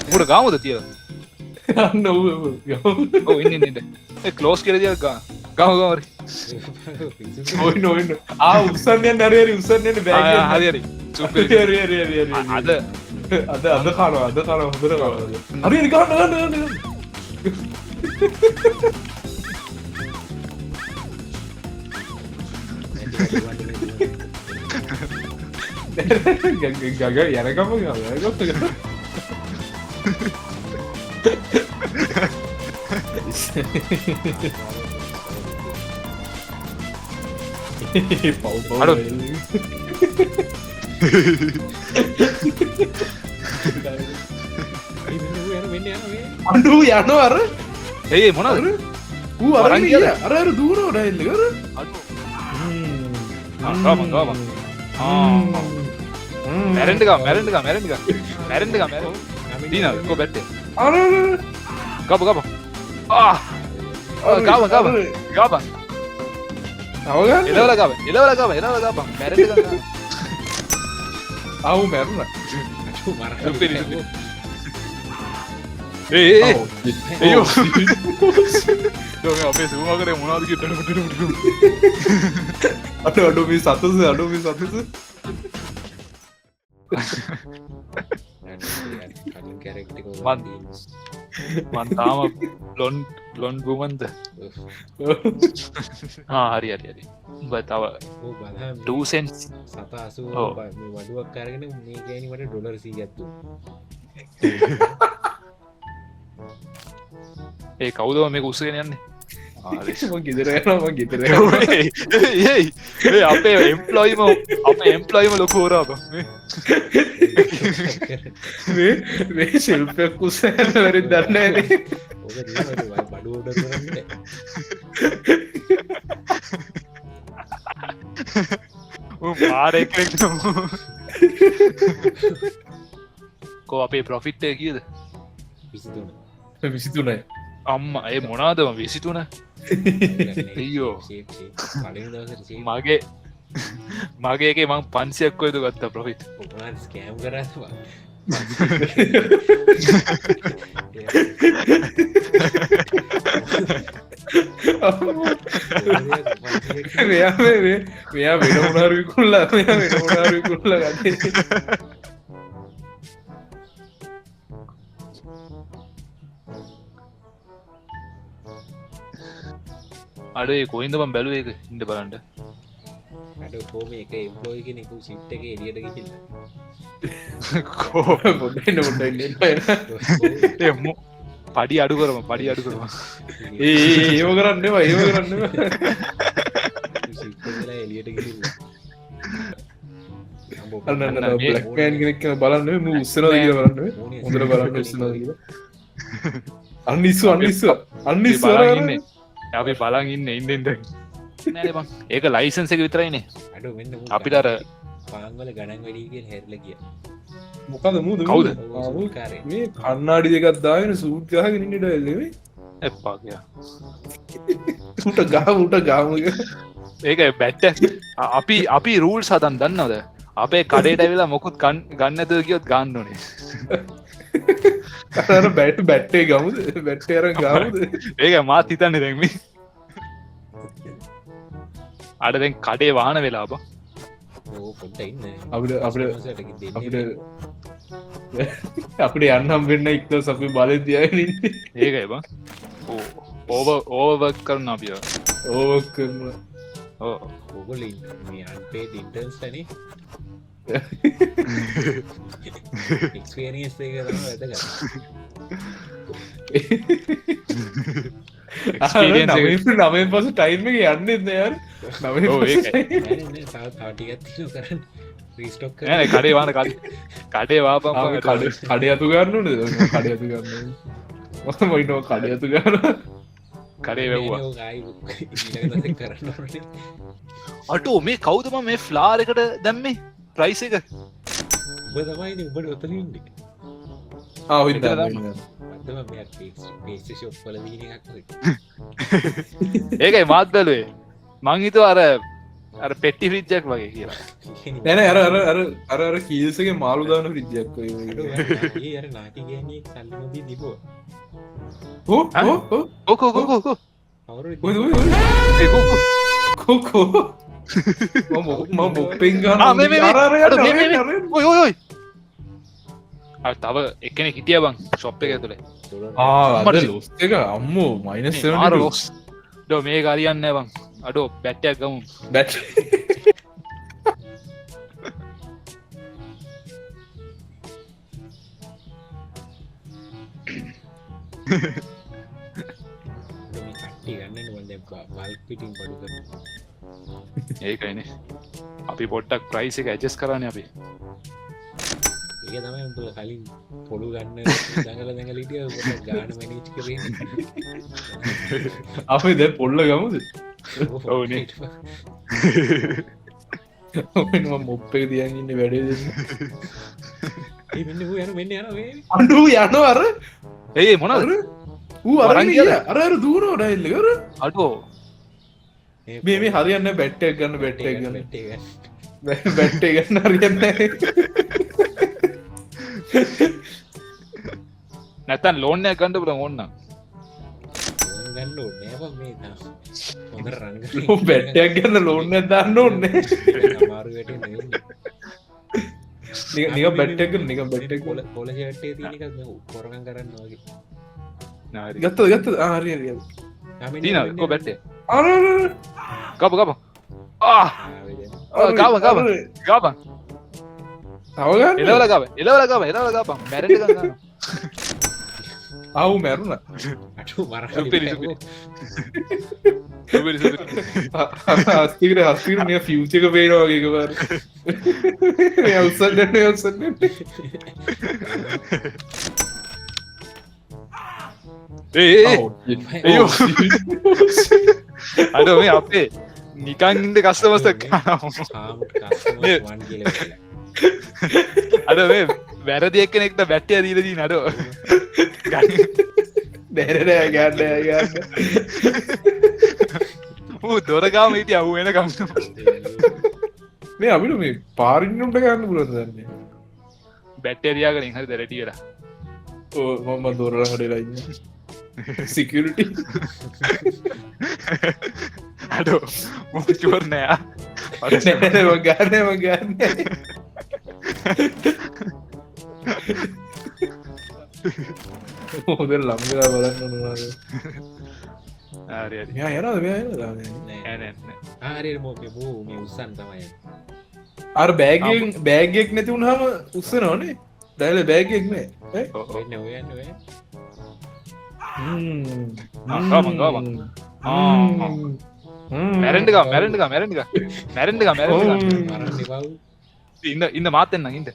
උඩ ගාමුද තියලා අන්න ඔව් ඔව් ඉන්න ඒ ක්ලෝස් කියලා තියලා ගාමු ගාමරි ඔන්න ඔන්න උස්සන්න යන්න හරි හරි උස්සන්න යන්න බෑග් එක හරි හරි චුප් හරි හරි හරි අද අද කනවා හොඳට කනවා හරි හරි ගන්න ගග යනකම අඩු යන අර ඒ මොනද ඌ අර අර දූරෝ රැල්ල කර මැරෙන්ඩ දීන කො බැට්ටේ අර ගබ ගාම ගාම අවගන්න එලවල ගාම මැරෙන්ඩ අවු මැරුණ ඒයෝ අපේ සුමකරේ මොනාද අට අඩුමි සතුස අඩුමි සතුස මන් තාම ලොන් බුමන්ද හරි හරි හරි උඹ තව ටසන්ස් සතාසු වඩුවක් කරගෙන මේ ගෑනීමට ඩොලර් සීගත්තු ඒ කවුදව මේ උත්සගෙන යන්නේ ගෙදර ගෙතර අපේ එම්පලොයිම එම්පලොයිම ලොකෝරාබ මේ ශිල්පයක් කුසෑවර දන්න බඩුවඩ පාරෙක් කෝ අපේ ප්‍රොෆිට්ය කියද විසිතුනයි අම්ම ඒ මොනාදම විසිතුන එයෝ මගේක මං 500ක් කොයද ගත්තා ප්‍රොෆිට් ස්කෑම් කරවා මෙයා වෙන උනාරුකුල්ල වෙන උනාරුකුල්ල ගත්තේ අඩේ කොයින්ද බම් බැලුව එක ඉඩ බලන්ට අඩ කෝම එක එම්පලෝයි කෙනෙකු සිට් එක එලියට ගිහිල්ල පඩි අඩු කරම පඩි අඩු කරම ඒව කරන්නවා ඒව කරන්නවා එලියට ගිහිල්ල ලක්මෑන් කෙනෙක් බලන්න උත්සන දිග බලන්න හොඳට බලන්න උත්සන දිග අන්නිස්සු අන්නිස්ස අන්නිස් ඉන්න අපි බලන් ඉන්න ඉන්දෙන්ද ඒක ලයිසන්ස එක විතරයිනේ අඩ මෙන්න අපිට අර පාංගල ගණන් වැඩීගෙන් හැරල කිය මොකද මුද කවුද මේ කන්නාඩි දෙකත් දාගෙන සූත්ගහගෙනන්නට එල්ලෙවේ එපා කිය උට ගාමුට ගාමක ඒක බැට්ට අපි රූල් සදන් දන්නවද අපේ කඩේට ඇවෙලා මොකුත් ගන්නතුව කියොත් ගන්නනේ කර බැට් බැට්ටේ ගමුද බැට්ටේර ගමුද ඒක මාත් හිතන්න දැක්ම අඩ දැන් කඩේ වාහන වෙලා බ පොට ඉන්න අපට යන්නම් වෙන්න ඉක්ත සපි බල තියන ඒකයි බ ඕවක් කරන අපිය ඕවක් කරන ඔගොල අන්පේ ඉන්ටර්ස් තන එක්ස්පේරියස් එක වැදග නමෙන් පස ටයිම එක යන්න එන්නයාර තාටිගත් කරන්න ්‍රීස්ටොක් කඩේ වාන කඩේ වාප කඩ අතු ගන්න කඩ අතු ගන්න මොයිනෝ කඩ අතු ගන්න කඩේ වැැව්වා කරන්න අටෝ මේ කෞදම මේ ෆ්ලාර් එකට දැම්මේ ප්‍රයිස එක උබ තමයි උබට ඔතලින්ඩ ඒකයි මාත් බැලුවේ මංහිතු අර අර පෙට්ටි ෆ්‍රිජ්ජක් වගේ කියලා නෑ නෑ අර කීල්සගේ මාළු දාන ෆ්‍රිජ්ජක් ඔය අර නාටි ගෑනිය සල්ලි නොදී දිබෝ ඕකෝකෝකෝ කෝකෝ මොප්පෙන් ගන්න ඔය ඔය තව එකන හිටිය බං ශොප් එක ඇතුළේ ලොස් එක අම්මෝ මයිනස් ලොස් ඩෝ මේ ගරියන්න බං අඩෝ බැට්ටයක් ගමු බැට් කට්ටි ගන්න වද බල් පිටින් පඩු කර ඒකයිනේ අපි පොට්ටක් ප්‍රයිස් එක ඇජස් කරන්න අපි ඒක තමයි උඹල කලින් පොඩු ගන්න දඟල දැඟලිටිය ගාන මැනීච් කරේ අපි දැ පොල්ල ගමුද ඔවුනේ මොප්පේ තියන්ඉන්න වැඩේ යන මෙන්න යන අඩු යන අර ඒ මොනද ඌ අර අර දූරෝ ඩයිල්ලකර අඩෝ මේ හරියන්න බැට්ටක් ගන්න බැට්ටක් ගන්න බැට්ටේ ගන්න හරියන්න නැතන් ලෝනය ගණඩ පුළ ඔන්න ගන්න නෑ මේ හොඳ රංග බැට්ටයක් ගන්න ලෝන්න දන්න ඔන්නේ මාරුවට නික බැට්ටක නික බැට්ටක් කොල කොලජටේ තියනික කොරගන් කරන්න වගේ ගත්ත ගත්ත ආරිය දීනකෝ බැට්ටේ අර කප කප ගාව ගාව ගාපන් තවගන්න එලවල ගාව එලවල ගාව එලවල ගාපන් මැරට ගන්න අවු මැරුණ අටු මර හස්තිකට හස්තිකට මේ ෆියචක පේනවා වගේකවර උත්සන්න උත්සන්න ඒයෝ අඩ මේ අපේ නිකන්ඉද කස්ටමස්තක් අද මේ වැරදික් කෙනෙක්ට බැට්ටය දීලදී නඩෝ දැරනෑ ගන්න ගන්න ඌ දොරකාම හිටිය අහු වෙන කම් මේ අපිට මේ පාරින්නුම්ට ගන්න පුලද දන්නේ බැට්ටරියාගෙන හරි දැරටියට මම දොරලහටලයින්න සිකටි අඩෝ මොචුවරණයා ගන්න ගන්න හොද ලම්ගලා බලන්න නොවාද යනද ආරය මෝක මූ මේ උත්සන් තමයි අර බෑගෙක් නැති වුණහම උත්ස නොනේ දැල බෑගෙක් නෑ ඔන්න ඔයන්න ඔය මැරෙන්ඩක මැරෙන්ඩක මැරෙන්ඩක මැරෙන්ඩක මැර ඉන්න මාතෙන්න්න ඉට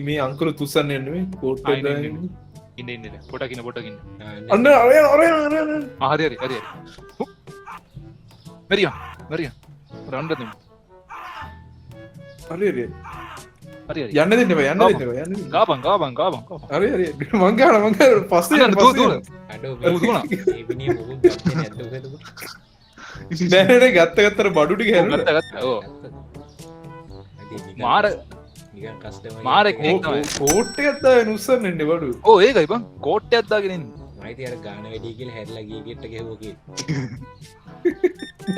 මේ අංකරු තුසන්න එන්නේ කෝට් ඉන්න පොටකින පොටකින්න අන්න ආහරි හරි හරි මැරිය මැරිය රන්ඩ හරි හරි යන්න දෙන්න යන්න යන්න ගාපන් ගාපන් ගාපන් හරි හරි මංගාන මංග පස්ස දැනට ගත්තගත්තර බඩුටි හැ මාර මාරෙක් කෝට්ට ඇත්ත නුස්සන්න එන්න බඩු ඕ ඒකයි බං කෝට්ට ඇත්තාගෙනෙන් මයිති අර ගාන වැඩියකල් හැල්ලගේ ගෙට්ට ගෙවෝගේ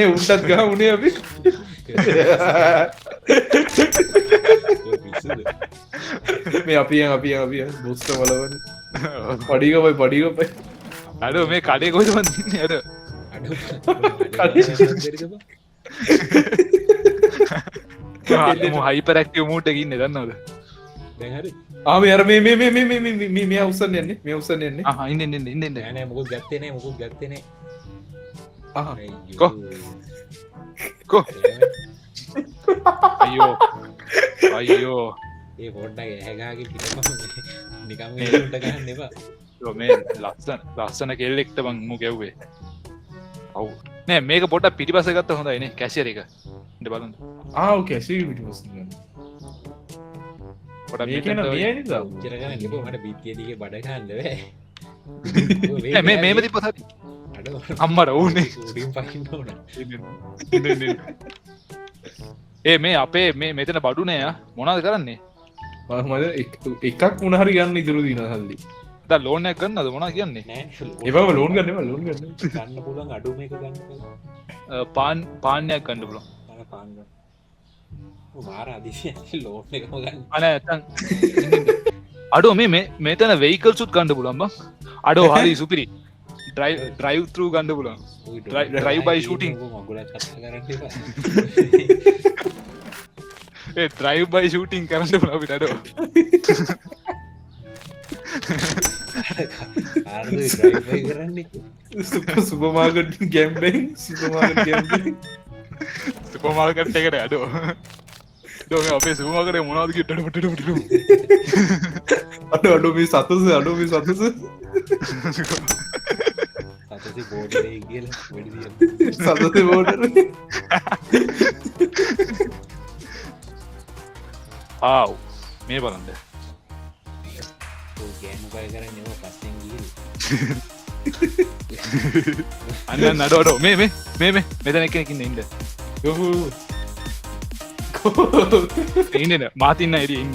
උන්ටත් ගා උනේ අපි මේ අපි බොස්ට වලවන පඩිකපයි පඩිකපයි අඩ මේ කඩේ කොද වන්න අඩ හයිපරැක්ටව මූට ගන්න දන්නවද ආම අර මේ උසන්න යන්නේ මේ උසන්න යන්නේ ඉන්න න මුකුත් ගත්තනේ මුකුත් ගත්තනේ කො අයෝ අයෝ ඒ පොඩ්ඩක් ඇහැගාගේ පිටම නිකම් ට ගන්න එපා මේ ලස්සන කෙල්ලෙක්ට බං මු ගැව්වේ ඔවු නෑ මේක පොට පිටිපස ගත්ත හොඳයිනේ කැසිර එක ට බලන්න ආව කැසි පිටිපස පොට චරගන ලිප මට පිතියදිගේ බඩගන්නවේ මේම තිබ්බ හරි අම්මට ඕනේ උඩින් පයින්න ඕන ඒ මේ අපේ මේ මෙතන බඩුනය මොනාද කරන්නේ මද එකක් උනහරි ගන්න ඉතුරු දින හල්ලි ද ලෝනයක් ගන්නද මොනා කියන්නේ නෑ ඒම ලෝන් ගන්න ලෝන් ගන්න ගන්න පුළුවන් අඩු මේක ගන්න පාන්නයක් ගන්න පුලො පාන්න මාර අදිශය ලෝන් එකම ගන්න අන ඇතන් අඩෝ මේ මෙතන වෙයිකල් සුත් ගණඩ පුලන්බ අඩෝ හරි සුපිරි ඩ්‍රයිව් තරූ ගණඩ පුලන් ඩ්‍රයිව් බයි ෂූටිං මගුලත් කතා කරන්න ඒ ඩ්‍රයිව් බයි ෂූටිං කරන්න පුල අපිට අඩෝ කරන්නේ සුපමාගට ගැම්බෙන් සුපමාගට ගැම්බෙන් සුපමාර්කට් එකට අඩෝ දොම අපේ සුමාකට මොනාද කිටට අඩ අඩුමි සතුස අඩුමි සතුස සතති බෝඩේ කියල වැඩිදිය සතත බෝඩ ආව් මේ බලන්ද ගෑනුකය කරන්න එම පස්සෙන් ගීල් අන්න නඩෝඩෝ මේ මෙතන එකකින්න ඉන්න ඉන්න මාතින්න එඩිය ඉන්න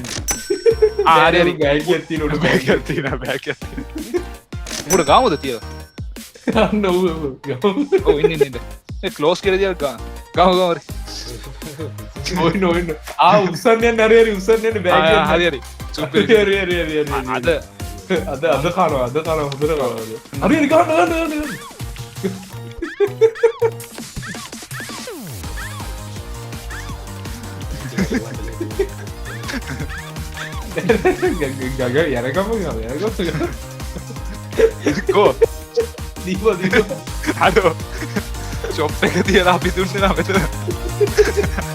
ආරරි ගෑගත්ති නොට බැගත්තින බැග මුට ගාමුද තිය ගන්න ඉන්න කලෝස් කරදිය ගා ගවගවර ඔන්න ඔන්න උත්සන්නය නරරි උත්සන්නයට බෑ හරිරි අද අද කාන අද කාන හොඳර හරි ගන්න ගග යරකම කෝ දීප හඩෝ චොප් එක තියලා අපි දුන්නෙලා මෙතන